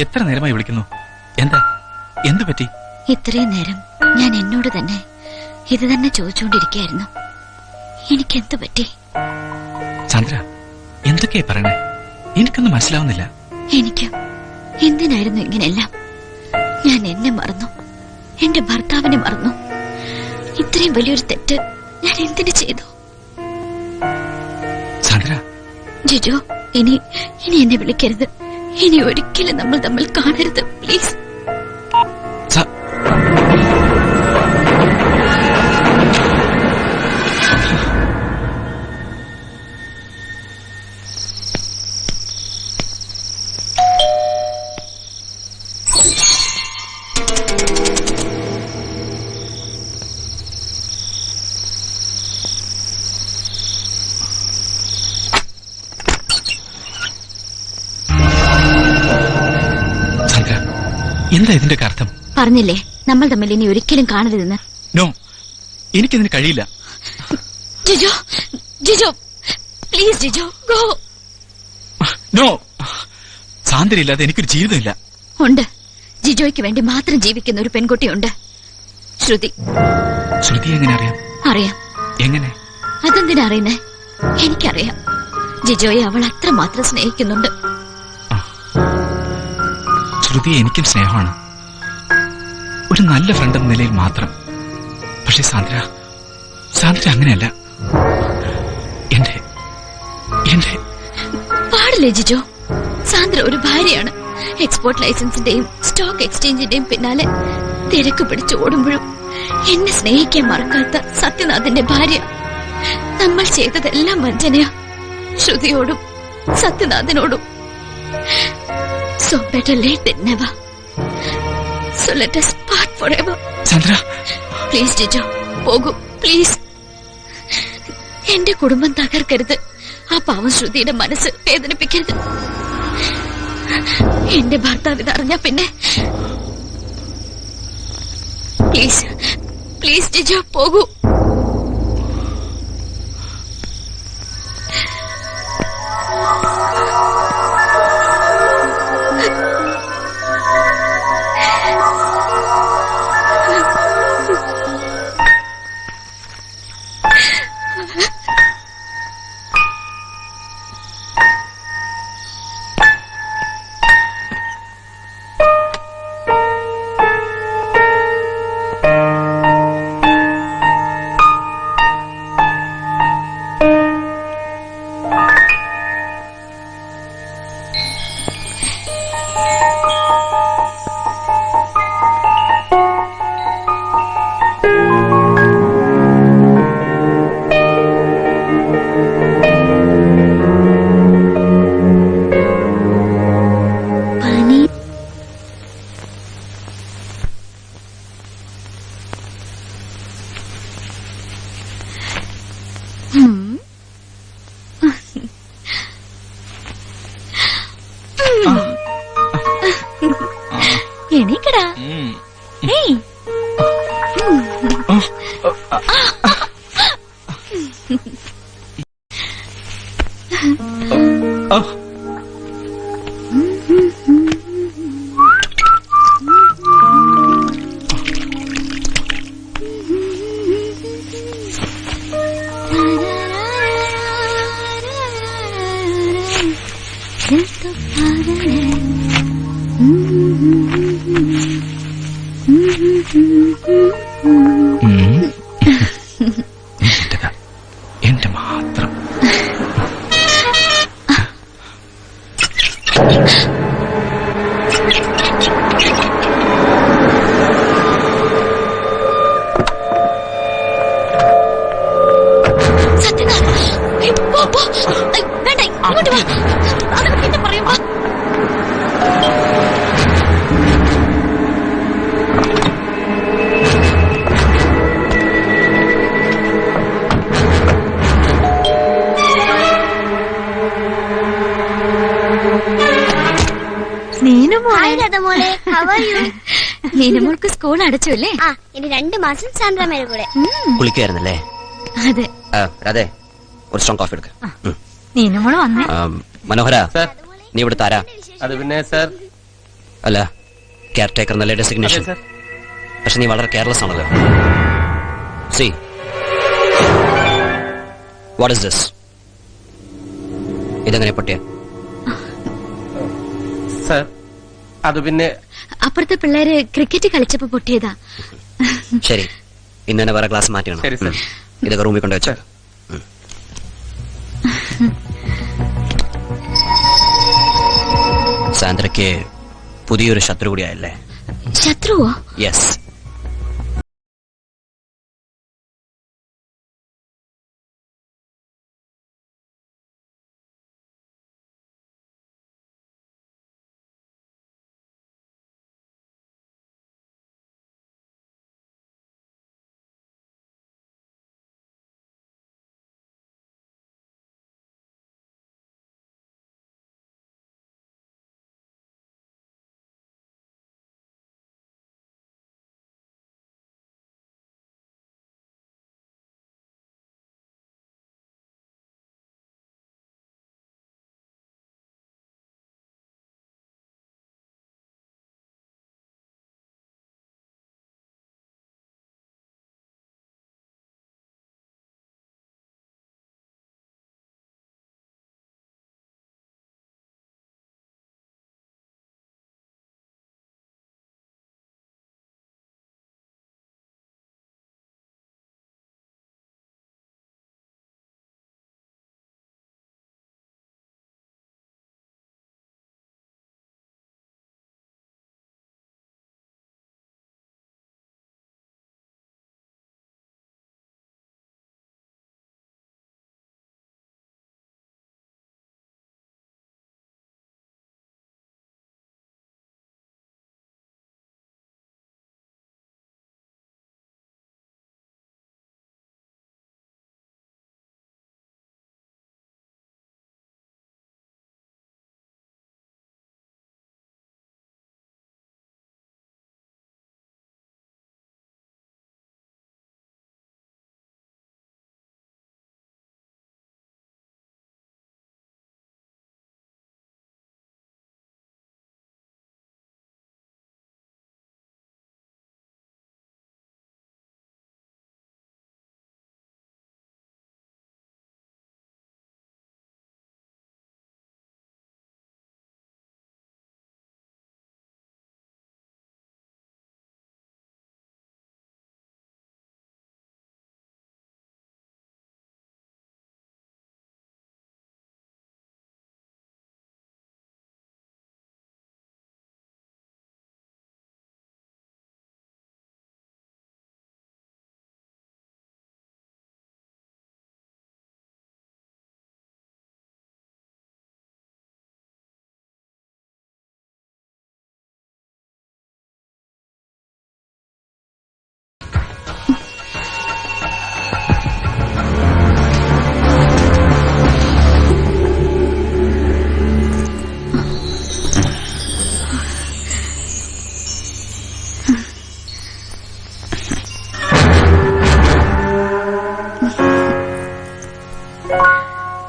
എത്ര നേരമായി വിളിക്കുന്നു? എന്താ എന്തു പറ്റി? ഇത്രയും നേരം ഞാൻ എന്നോട് തന്നെ ഇത് തന്നെ ചോദിച്ചുകൊണ്ടിരിക്കുകയായിരുന്നു. എനിക്കെന്തു പറ്റി? ചന്ദ്ര, എന്തൊക്കെയാ പറയണേ? എനിക്കൊന്നും മനസ്സിലാവുന്നില്ല. എനിക്ക് എന്തിനായിരുന്നു ഇങ്ങനെയെല്ലാം? ഞാൻ എന്നെ മറന്നു, എന്റെ ഭർത്താവിനെ മറന്നു. ഇത്രയും വലിയൊരു തെറ്റ് ഞാൻ എന്തിനു ചെയ്തു? ചന്ദ്ര, ജിജോ, ഇനി എന്നെ വിളിക്കരുത്. ഇനി ഒരിക്കലും നമ്മൾ തമ്മിൽ കാണരുത്, പ്ലീസ്. എന്താ ഇതിന്റെ അർത്ഥം? പറഞ്ഞില്ലേ നമ്മൾ തമ്മിൽ ഇനി ഒരിക്കലും കാണരുതെന്ന്. നോ, എനിക്കതിന് കഴിയില്ല. Jijo, Jijo, please Jijo, go. No, സാന്ദ്രയില്ലാതെ എനിക്കൊരു ജീവിതമില്ല. ഉണ്ട്, ജിജോയ്ക്ക് വേണ്ടി മാത്രം ജീവിക്കുന്ന ഒരു പെൺകുട്ടിയുണ്ട്, ശ്രുതി. ശ്രുതി എങ്ങനെ അറിയാം? അറിയാം. എങ്ങനെ? അതെന്തിനാ അറിയുന്നേ? എനിക്കറിയാം. ജിജോയെ അവൾ അത്രമാത്രം സ്നേഹിക്കുന്നുണ്ട്. ശ്രുതി എനിക്കും സ്നേഹമാണ്, ഒരു നല്ല ഫ്രണ്ട് എന്ന നിലയിൽ മാത്രം. പക്ഷെ സാന്ദ്ര അങ്ങനെയല്ല. എന്റെ പാടില്ലേ ജിജോ? സാന്ദ്ര ഒരു ഭാര്യയാണ്. എക്സ്പോർട്ട് ലൈസൻസിന്റെയും സ്റ്റോക്ക് എക്സ്ചേഞ്ചിന്റെയും പിന്നാലെ തിരക്ക് പിടിച്ച് ഓടുമ്പോഴും എന്നെ സ്നേഹിക്കാൻ മറക്കാത്ത സത്യനാഥന്റെ ഭാര്യ. നമ്മൾ ചെയ്തതെല്ലാം വഞ്ചനയാ, ശ്രുതിയോടും സത്യനാഥനോടും. So better late than never. So let us part forever. Chandra, please Jijo, പോകൂ പ്ലീസ്. എന്റെ കുടുംബം തകർക്കരുത്. ആ പാവം ശ്രുതിയുടെ മനസ്സ് വേദനിപ്പിക്കരുത്. എന്റെ ഭർത്താവ് ഇതറിഞ്ഞ പിന്നെ പ്ലീസ് പ്ലീസ് ജിജോ, പോകൂ. എണീക്കടാ. എന്റെ മാത്രം. വേണ്ട, ഇങ്ങോട്ട് വാ. അതൊക്കെ പിന്നെ പറയുമ്പോ നീനമോൾക്ക് സ്കൂൾ അടച്ചല്ലേ? ഇനി 2 മാസം സാന്ദ്രമേരെ കൂടെ കുളിക്കായിരുന്നല്ലേ? അതെ. അതെ, ഒരു സ്ട്രോങ് കോഫി എടുക്ക. നീനമോള് വന്നേ. മനോഹര, നീ ഇവിടെ താരാ? അത് പിന്നെ സാർ, അല്ല, കെയർ ടേക്കർ എന്നല്ലേ ഡെസിഗ്നേഷൻ. സർ. പക്ഷെ നീ വളരെ കെയർലെസ് ആണല്ലോ. See what is this? ഇതെങ്ങനെ പൊട്ടിയ? സർ അത് പിന്നെ അപ്പുറത്തെ പിള്ളേര് ക്രിക്കറ്റ് കളിച്ചപ്പോ പൊട്ടിയതാ. ശരി, ഇന്ന് തന്നെ വേറെ ക്ലാസ് മാറ്റിയാണ്. ശരി, സർ. ഇതൊക്കെ റൂമിൽ കൊണ്ട് വെച്ചോ. സാന്ദ്രയ്ക്ക് പുതിയൊരു ശത്രു കൂടിയായല്ലേ? ശത്രുവോ? യെസ്.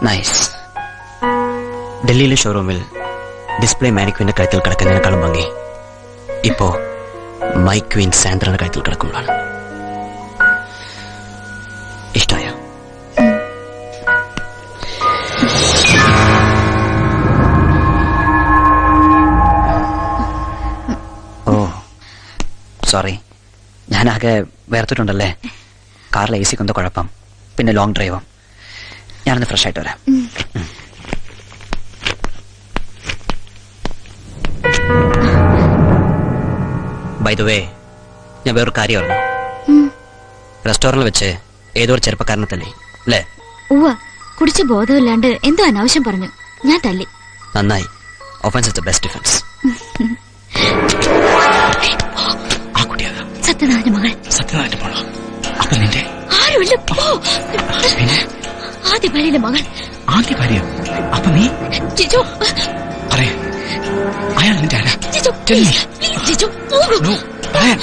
നൈസ്. ഡൽഹിയിലെ ഷോറൂമിൽ ഡിസ്പ്ലേ മാനിക്വിന്റെ കഴുത്തിൽ കിടക്കുന്നതിനേക്കാളും ഭംഗി ഇപ്പോ മൈ ക്വീൻ സാന്ദ്രയുടെ കഴുത്തിൽ കിടക്കുമ്പോഴാണ്. ഇഷ്ടമായ? ഓ സോറി, ഞാനാകെ വേർത്തിട്ടുണ്ടല്ലേ. കാറിലെ AC കൊണ്ട കുഴപ്പം, പിന്നെ ലോങ് ഡ്രൈവും. ഞാനൊന്ന് ഫ്രഷ് ആയിട്ട് വരാം. ബൈ ദ വേ, ഞാൻ വേറൊരു കാര്യം പറഞ്ഞു. റെസ്റ്റോറന്റിൽ വെച്ച് ഏതോ ഒരു ചെറുപ്പക്കാരനെ തല്ലി അല്ലേ? ഉവ്വ, കുടിച്ച ബോധമില്ലാണ്ട് എന്തോ അനാവശ്യം പറഞ്ഞു. ഞാൻ തല്ലി. നന്നായി. Offence is the best defence. ആ കുട്ടിയാകാം സത്യനാഥന്റെ മകൾ. സത്യനാഥന്റെ മോളോ? അപ്പൊ നിന്റെ ആരുമില്ല. ആദ്യ ഭാര്യയുടെ മകൾ. ആദ്യ ഭാര്യ? അപ്പൊ നീ ജിജു പറയാ, അയാൾ നിന്റെ ആരാ? Jiju Tell me. Please Jiju പോകൂ. No, പറയാൻ.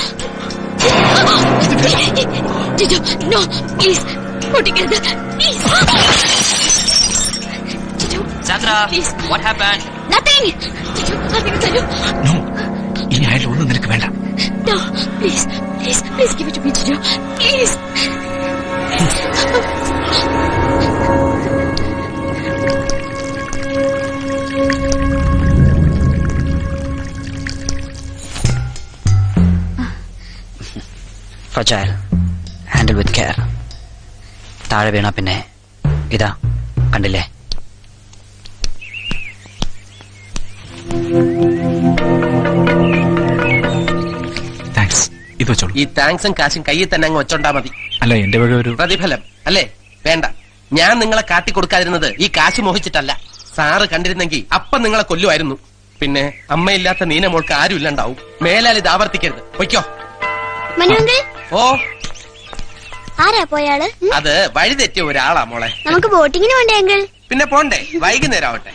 ജിജു നോ പ്ലീസ് പൊട്ടിക്കരുത് please. Jiju Sandra, please. what happened? Nothing. Jiju അതിന് തരൂ. No, ഇനി അയാൾ ഒന്നും നിനക്ക് വേണ്ട. No, please, please, please give it to me, Chicho. Please. Fragile, handle with care. താഴെ വീണ പിന്നെ ഇതാ കണ്ടില്ലേ? താങ്ക്സ്. ഇത് വെച്ചോളൂ. ഈ താങ്ക്സും കാശും കയ്യിൽ തന്നെ അങ്ങ് വെച്ചോണ്ടാ മതി. അല്ല, എന്റെ വക ഒരു പ്രതിഫലം അല്ലേ? വേണ്ട. ഞാൻ നിങ്ങളെ കാട്ടിക്കൊടുക്കാതിരുന്നത് ഈ കാശ് മോഹിച്ചിട്ടല്ല. സാറ് കണ്ടിരുന്നെങ്കിൽ അപ്പം നിങ്ങളെ കൊല്ലുമായിരുന്നു. പിന്നെ അമ്മയില്ലാത്ത നീന മോൾക്ക് ആരും ഇല്ലണ്ടാവും. മേലാൽ ഇത് ആവർത്തിക്കരുത്. പൊയ്ക്കോ. മനുവെങ്കിൽ ഓ, ആരാ പോയാള്? അത് വഴിതെറ്റിയ ഒരാളാ മോളെ. നമുക്ക് ബോട്ടിങ്ങിന് വേണ്ടേ അങ്കിൾ? പിന്നെ പോണ്ടേ? വൈകുന്നേരം ആവട്ടെ.